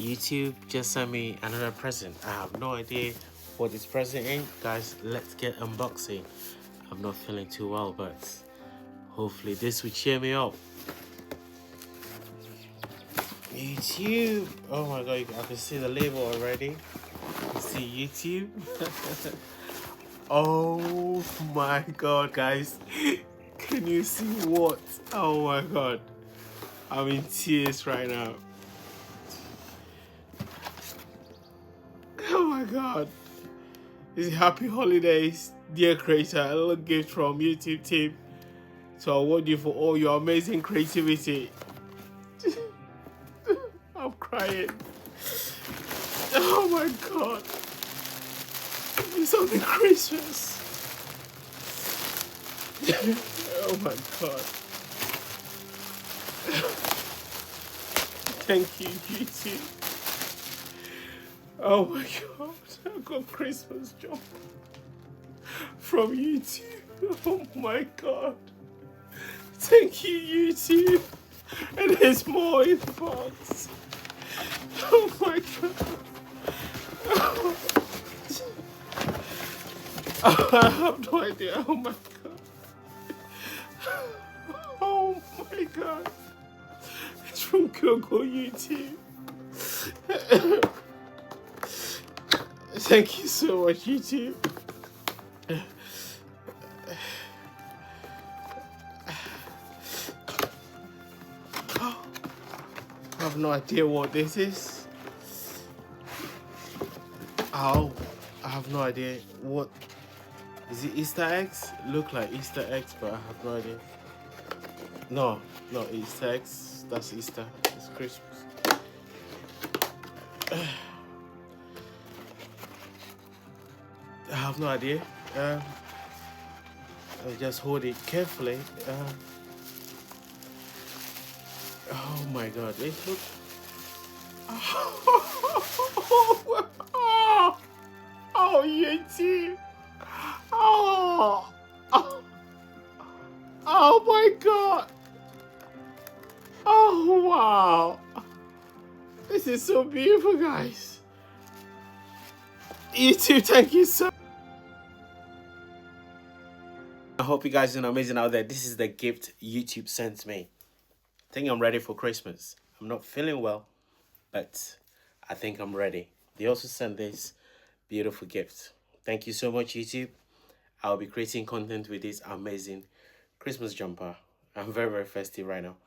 YouTube just sent me another present. I have no idea what this present is. Guys, let's get unboxing. I'm not feeling too well, but hopefully this will cheer me up. YouTube. Oh my god, I can see the label already. You can see YouTube. Oh my god, guys. Can you see what? Oh my god. I'm in tears right now. Oh my god. It's happy holidays, dear creator. A little gift from YouTube team to award you for all your amazing creativity. I'm crying. Oh my god. It's only Christmas. Oh my god. Thank you, YouTube. Oh my god. I got Christmas jumper from YouTube. Oh my god. Thank you, YouTube. And there's more in the box. Oh my god. Oh, I have no idea. Oh my god. Oh my god. It's from Google YouTube. Thank you so much, YouTube. I have no idea what this is. Oh, I have no idea. What is it? Easter eggs? Look like Easter eggs, but I have no idea. No, not Easter eggs. That's Easter. It's Christmas. I have no idea. I'll just hold it carefully. Oh my god, it looks. Oh, YouTube. Oh my god. Oh wow. This is so beautiful, guys. YouTube, thank you so much. I hope you guys are doing amazing out there. This is the gift YouTube sent me. I think I'm ready for Christmas. I'm not feeling well, but I think I'm ready. They also sent this beautiful gift. Thank you so much, YouTube. I'll be creating content with this amazing Christmas jumper. I'm very, very festive right now.